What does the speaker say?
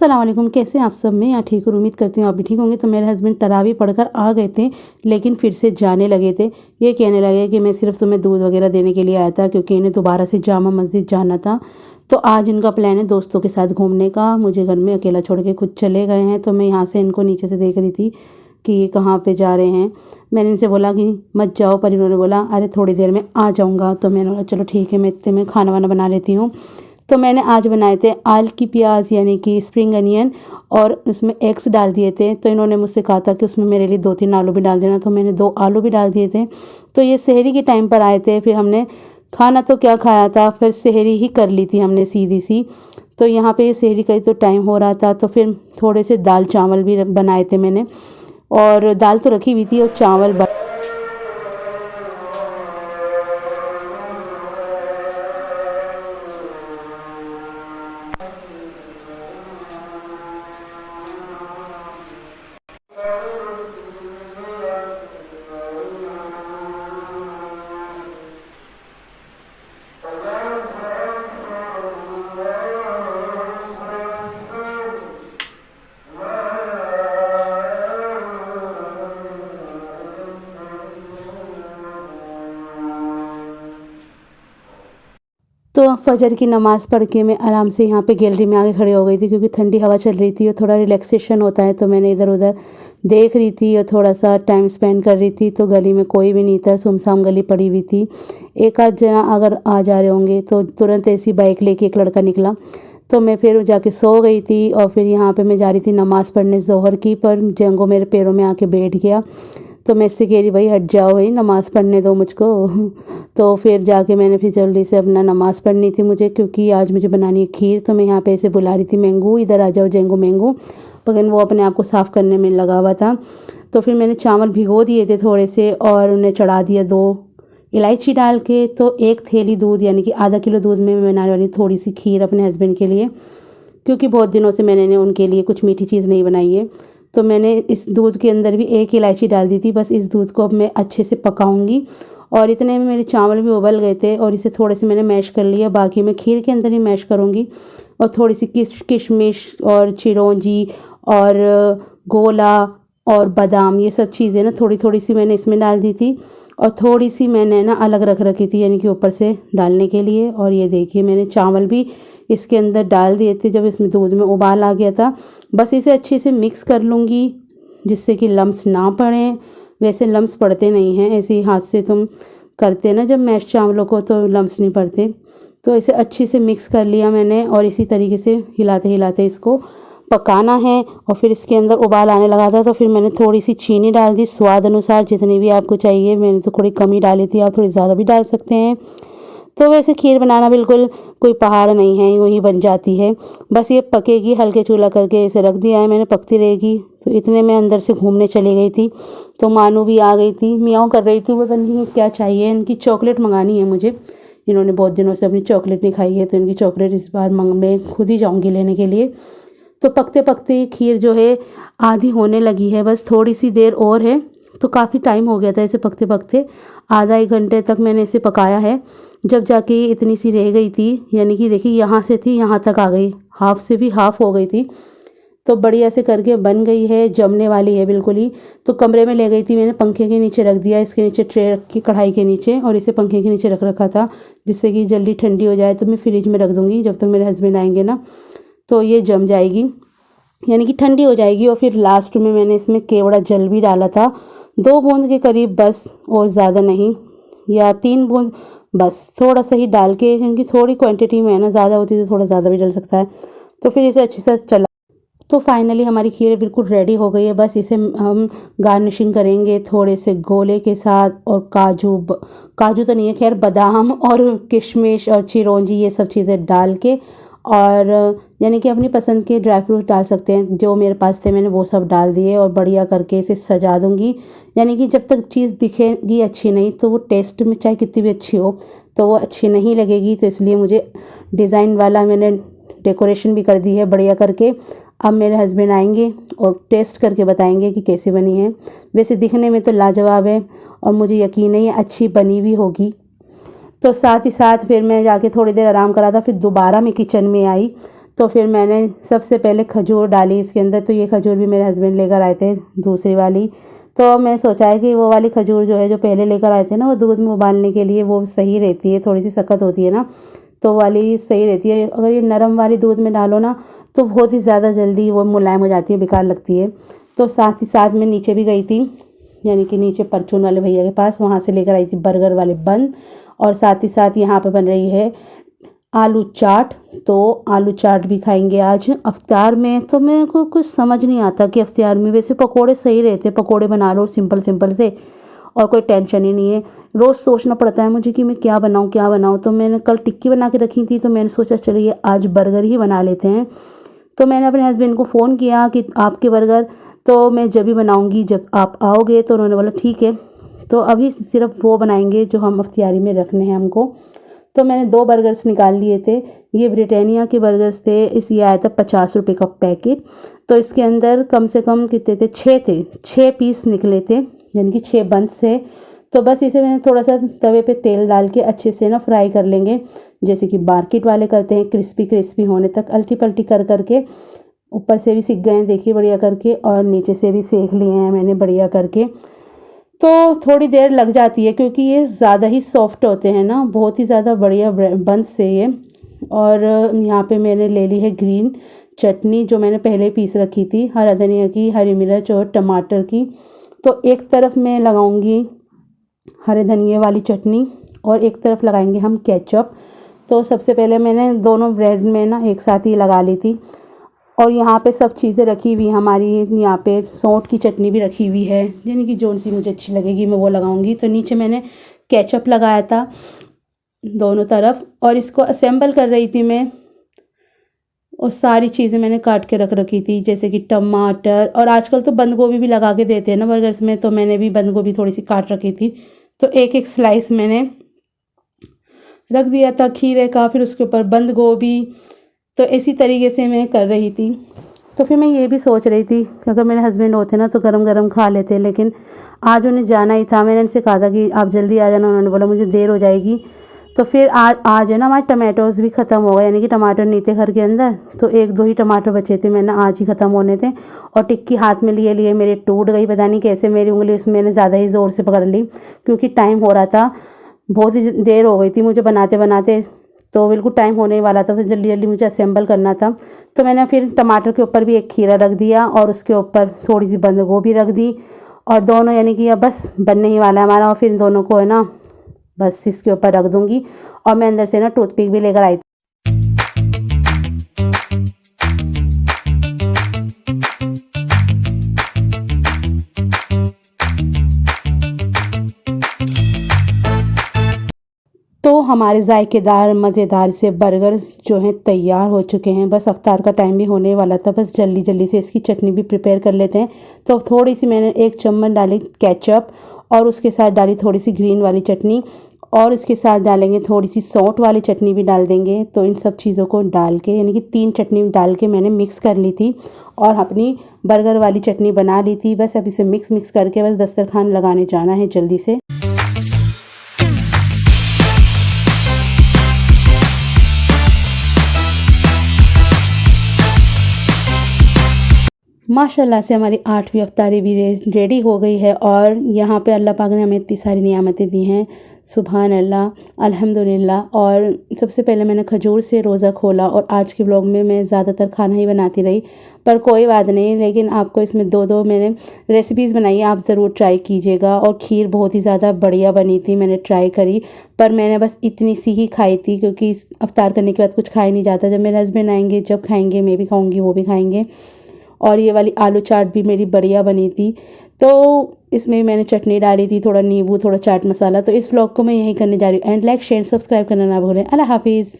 अस्सलाम वालेकुम। कैसे हैं आप सब? मैं यहाँ ठीक हूँ, उम्मीद करती हूँ आप भी ठीक होंगे। तो मेरे हस्बैंड तरावी पढ़कर आ गए थे, लेकिन फिर से जाने लगे थे। ये कहने लगे कि मैं सिर्फ तुम्हें दूध वगैरह देने के लिए आया था, क्योंकि इन्हें दोबारा से जामा मस्जिद जाना था। तो आज इनका प्लान है दोस्तों के साथ घूमने का। मुझे घर में अकेला छोड़ के खुद चले गए हैं। तो मैं यहाँ से इनको नीचे से देख रही थी कि ये कहाँ पर जा रहे हैं। मैंने इनसे बोला कि मत जाओ, पर इन्होंने बोला अरे थोड़ी देर में आ जाऊँगा। तो मैंने बोला चलो ठीक है, मैं इतने में खाना वाना बना लेती हूँ। तो मैंने आज बनाए थे आल की प्याज यानी कि स्प्रिंग अनियन, और उसमें एग्स डाल दिए थे। तो इन्होंने मुझसे कहा था कि उसमें मेरे लिए 2-3 आलू भी डाल देना, तो मैंने 2 आलू भी डाल दिए थे। तो ये सहरी के टाइम पर आए थे। फिर हमने खाना तो क्या खाया था, फिर सहरी ही कर ली थी हमने सीधी सी। तो यहाँ पे सहरी का तो टाइम हो रहा था, तो फिर थोड़े से दाल चावल भी बनाए थे मैंने, और दाल तो रखी हुई थी और चावल तो फजर की नमाज़ पढ़ के मैं आराम से यहाँ पे गैलरी में आके खड़े हो गई थी, क्योंकि ठंडी हवा चल रही थी और थोड़ा रिलैक्सेशन होता है। तो मैंने इधर उधर देख रही थी और थोड़ा सा टाइम स्पेंड कर रही थी। तो गली में कोई भी नहीं था, सुमसाम गली पड़ी हुई थी। एक आध जना अगर आ जा रहे होंगे, तो तुरंत ऐसी बाइक लेके एक लड़का निकला। तो मैं फिर जाके सो गई थी, और फिर यहाँ पे मैं जा रही थी नमाज़ पढ़ने ज़ोहर की, पर जेंगो मेरे पैरों में आके बैठ गया। तो मैं इससे कह रही भाई हट जाओ, भाई नमाज़ पढ़ने दो मुझको। तो फिर जाके मैंने फिर जल्दी से अपना नमाज़ पढ़नी थी मुझे, क्योंकि आज मुझे बनानी है खीर। तो मैं यहाँ पे ऐसे बुला रही थी मैंगू, इधर आ जाओ जेंगो मैंगू, मगर वो अपने आप को साफ़ करने में लगा हुआ था। तो फिर मैंने चावल भिगो दिए थे थोड़े से, और उन्हें चढ़ा दिया 2 इलायची डाल के। तो 1 थैली दूध यानी कि आधा किलो दूध में मैं बनाने वाली थोड़ी सी खीर अपने हस्बैंड के लिए, क्योंकि बहुत दिनों से मैंने उनके लिए कुछ मीठी चीज़ नहीं बनाई है। तो मैंने इस दूध के अंदर भी 1 इलायची डाल दी थी। बस इस दूध को अब मैं अच्छे से पकाऊंगी, और इतने में मेरे चावल भी उबल गए थे, और इसे थोड़े से मैंने मैश कर लिया। बाकी मैं खीर के अंदर ही मैश करूँगी। और थोड़ी सी किशमिश और चिरौंजी और गोला और बादाम, ये सब चीज़ें ना थोड़ी थोड़ी सी मैंने इसमें डाल दी थी, और थोड़ी सी मैंने ना अलग रख रखी थी यानी कि ऊपर से डालने के लिए। और ये देखिए मैंने चावल भी इसके अंदर डाल दिए थे जब इसमें दूध में उबाल आ गया था। बस इसे अच्छे से मिक्स कर लूँगी, जिससे कि लम्स ना पड़ें। वैसे लम्स पड़ते नहीं हैं, ऐसे ही हाथ से तुम करते ना जब मैश चावलों को, तो लम्स नहीं पड़ते। तो इसे अच्छे से मिक्स कर लिया मैंने, और इसी तरीके से हिलाते हिलाते इसको पकाना है। और फिर इसके अंदर उबाल आने लगा था, तो फिर मैंने थोड़ी सी चीनी डाल दी स्वाद अनुसार, जितनी भी आपको चाहिए। मैंने तो थोड़ी कम ही डाली थी, आप थोड़ी ज़्यादा भी डाल सकते हैं। तो वैसे खीर बनाना बिल्कुल कोई पहाड़ नहीं है, यूँ ही बन जाती है। बस ये पकेगी, हल्के चूल्हा करके इसे रख दिया है मैंने, पकती रहेगी। तो इतने में अंदर से घूमने चली गई थी, तो मानू भी आ गई थी, मियाँव कर रही थी। वो पता नहीं क्या चाहिए, इनकी चॉकलेट मंगानी है मुझे। इन्होंने बहुत दिनों से अपनी चॉकलेट नहीं खाई है, तो इनकी चॉकलेट इस बार मैं खुद ही जाऊँगी लेने के लिए। तो पकते पकते खीर जो है आधी होने लगी है, बस थोड़ी सी देर और है। तो काफ़ी टाइम हो गया था इसे पकते पकते, आधा 1 घंटे तक मैंने इसे पकाया है। जब जाके ये इतनी सी रह गई थी, यानी कि देखिए यहाँ से थी यहाँ तक आ गई, हाफ से भी हाफ हो गई थी। तो बढ़िया से करके बन गई है, जमने वाली है बिल्कुल ही। तो कमरे में ले गई थी मैंने, पंखे के नीचे रख दिया, इसके नीचे ट्रे रखी कढ़ाई के नीचे, और इसे पंखे के नीचे रख रखा था, जिससे कि जल्दी ठंडी हो जाए। तो मैं फ्रिज में रख दूँगी जब तक मेरे हस्बैंड आएंगे ना, तो ये जम जाएगी यानी कि ठंडी हो जाएगी। और फिर लास्ट में मैंने इसमें केवड़ा जल भी डाला था, 2 बूंद के करीब बस, और ज़्यादा नहीं, या 3 बूंद बस, थोड़ा सा ही डाल के, क्योंकि थोड़ी क्वांटिटी में है ना, ज़्यादा होती तो थोड़ा ज़्यादा भी डल सकता है। तो फिर इसे अच्छे से चला। तो फाइनली हमारी खीर बिल्कुल रेडी हो गई है। बस इसे हम गार्निशिंग करेंगे थोड़े से गोले के साथ, और काजू तो नहीं है खैर, बादाम और किशमिश और चिरौंजी, ये सब चीज़ें डाल के, और यानी कि अपनी पसंद के ड्राई फ्रूट डाल सकते हैं, जो मेरे पास थे मैंने वो सब डाल दिए, और बढ़िया करके इसे सजा दूँगी। यानी कि जब तक चीज़ दिखेगी अच्छी नहीं, तो वो टेस्ट में चाहे कितनी भी अच्छी हो, तो वो अच्छी नहीं लगेगी। तो इसलिए मुझे डिज़ाइन वाला मैंने डेकोरेशन भी कर दी है बढ़िया करके। अब मेरे हस्बैंड आएंगे और टेस्ट करके बताएंगे कि कैसी बनी है। वैसे दिखने में तो लाजवाब है, और मुझे यकीन है ये अच्छी बनी भी होगी। तो साथ ही साथ फिर मैं जाके थोड़ी देर आराम करा था, फिर दोबारा मैं किचन में आई। तो फिर मैंने सबसे पहले खजूर डाली इसके अंदर। तो ये खजूर भी मेरे हस्बैंड लेकर आए थे, दूसरी वाली। तो मैं सोचा है कि वो वाली खजूर जो है, जो पहले लेकर आए थे ना, वो दूध में उबालने के लिए वो सही रहती है, थोड़ी सी सख्त होती है ना, तो वाली सही रहती है। अगर ये नरम वाली दूध में डालो ना तो बहुत ही ज़्यादा जल्दी वो मुलायम हो जाती है, बेकार लगती है। तो साथ ही साथ मैं नीचे भी गई थी, यानी कि नीचे परचून वाले भैया के पास, वहाँ से लेकर आई थी बर्गर वाले बन। और साथ ही साथ यहाँ पे बन रही है आलू चाट। तो आलू चाट भी खाएंगे आज अफ्तार में। तो मेरे को कुछ समझ नहीं आता कि अफ्तार में, वैसे पकोड़े सही रहते, पकोड़े बना लो सिंपल सिंपल से, और कोई टेंशन ही नहीं है। रोज़ सोचना पड़ता है मुझे कि मैं क्या बनाऊँ क्या बनाऊँ। तो मैंने कल टिक्की बना के रखी थी, तो मैंने सोचा चलिए आज बर्गर ही बना लेते हैं। तो मैंने अपने हस्बैंड को फ़ोन किया कि आपके बर्गर तो मैं जब भी बनाऊँगी जब आप आओगे। तो उन्होंने बोला ठीक है। तो अभी सिर्फ वो बनाएंगे जो हम अफ्तारी में रखने हैं हमको। तो मैंने 2 बर्गर्स निकाल लिए थे। ये ब्रिटानिया के बर्गर्स थे। ये आया था 50 रुपये का पैकेट। तो इसके अंदर कम से कम कितने थे, 6 थे, 6 पीस निकले थे, यानी कि 6 बंस थे। तो बस इसे मैंने थोड़ा सा तवे पे तेल डाल के अच्छे से ना फ्राई कर लेंगे, जैसे कि मार्केट वाले करते हैं, क्रिस्पी क्रिस्पी होने तक अल्टी पल्टी कर करके। ऊपर से भी सीख गए हैं देखिए बढ़िया करके, और नीचे से भी सेक लिए हैं मैंने बढ़िया करके। तो थोड़ी देर लग जाती है क्योंकि ये ज़्यादा ही सॉफ्ट होते हैं ना, बहुत ही ज़्यादा बढ़िया बंस से ये। और यहाँ पे मैंने ले ली है ग्रीन चटनी, जो मैंने पहले पीस रखी थी, हरा धनिया की, हरी मिर्च और टमाटर की। तो एक तरफ मैं लगाऊंगी हरे धनिए वाली चटनी और एक तरफ लगाएंगे हम केचप। तो सबसे पहले मैंने दोनों ब्रेड में ना एक साथ ही लगा ली थी। और यहाँ पे सब चीज़ें रखी हुई हमारी, यहाँ पे सौंठ की चटनी भी रखी हुई है, यानी कि जौन सी मुझे अच्छी लगेगी मैं वो लगाऊंगी। तो नीचे मैंने केचप लगाया था दोनों तरफ, और इसको असेंबल कर रही थी मैं। और सारी चीज़ें मैंने काट के रख रखी थी, जैसे कि टमाटर, और आजकल तो बंद गोभी भी लगा के देते हैं ना बर्गर्स में, तो मैंने भी बंद गोभी थोड़ी सी काट रखी थी। तो एक एक स्लाइस मैंने रख दिया था खीरे का, फिर उसके ऊपर बंद गोभी। तो इसी तरीके से मैं कर रही थी। तो फिर मैं ये भी सोच रही थी कि अगर मेरे हस्बैंड होते ना तो गरम गरम खा लेते, लेकिन आज उन्हें जाना ही था। मैंने उनसे कहा था कि आप जल्दी आ जाना, उन्होंने बोला मुझे देर हो जाएगी। तो फिर आज है ना हमारे टमाटोज़ भी ख़त्म हो गए, यानी कि टमाटर नहीं थे घर के अंदर, तो 1-2 ही टमाटर बचे थे, मैंने आज ही ख़त्म होने थे। और टिक्की हाथ में लिए लिए मेरे टूट गई, पता नहीं कैसे मेरी उंगली उसमें मैंने ज़्यादा ही ज़ोर से पकड़ ली, क्योंकि टाइम हो रहा था, बहुत ही देर हो गई थी मुझे बनाते बनाते। तो बिल्कुल टाइम होने वाला था, फिर जल्दी जल्दी मुझे असेंबल करना था। तो मैंने फिर टमाटर के ऊपर भी एक खीरा रख दिया और उसके ऊपर थोड़ी सी बंद गोभी रख दी, और दोनों यानी कि अब बस बनने ही वाला है हमारा। और फिर इन दोनों को है ना बस इसके ऊपर रख दूँगी। और मैं अंदर से ना टूथपिक भी लेकर आई। तो हमारे जायकेदार मज़ेदार से बर्गर्स जो हैं तैयार हो चुके हैं। बस अफ्तार का टाइम भी होने वाला था, बस जल्दी जल्दी से इसकी चटनी भी प्रिपेयर कर लेते हैं। तो थोड़ी सी मैंने 1 चम्मच डाली केचप, और उसके साथ डाली थोड़ी सी ग्रीन वाली चटनी, और इसके साथ डालेंगे थोड़ी सी सौंठ वाली चटनी भी डाल देंगे। तो इन सब चीज़ों को डाल के, यानी कि 3 चटनी डाल के मैंने मिक्स कर ली थी, और अपनी बर्गर वाली चटनी बना ली थी। बस अब इसे मिक्स करके बस दस्तरखान लगाने जाना है जल्दी से। माशाल्लाह से हमारी 8वीं अफ्तारी भी रेडी हो गई है। और यहाँ पे अल्लाह पाक ने हमें इतनी सारी नियामतें दी हैं, सुभान अल्लाह, अल्हम्दुलिल्लाह। और सबसे पहले मैंने खजूर से रोज़ा खोला, और आज के व्लॉग में मैं ज़्यादातर खाना ही बनाती रही, पर कोई बात नहीं, लेकिन आपको इसमें 2-2 मैंने रेसिपीज़ बनाई, आप ज़रूर ट्राई कीजिएगा। और खीर बहुत ही ज़्यादा बढ़िया बनी थी, मैंने ट्राई करी, पर मैंने बस इतनी सी ही खाई थी, क्योंकि अफ्तार करने के बाद कुछ खाया नहीं जाता। जब मेरे हस्बैंड आएंगे जब खाएँगे, मैं भी खाऊँगी वो भी खाएँगे। और ये वाली आलू चाट भी मेरी बढ़िया बनी थी। तो इसमें मैंने चटनी डाली थी, थोड़ा नींबू, थोड़ा चाट मसाला। तो इस व्लॉग को मैं यही करने जा रही हूँ। एंड लाइक शेयर सब्सक्राइब करना ना भूलें। अल्लाह हाफिज़।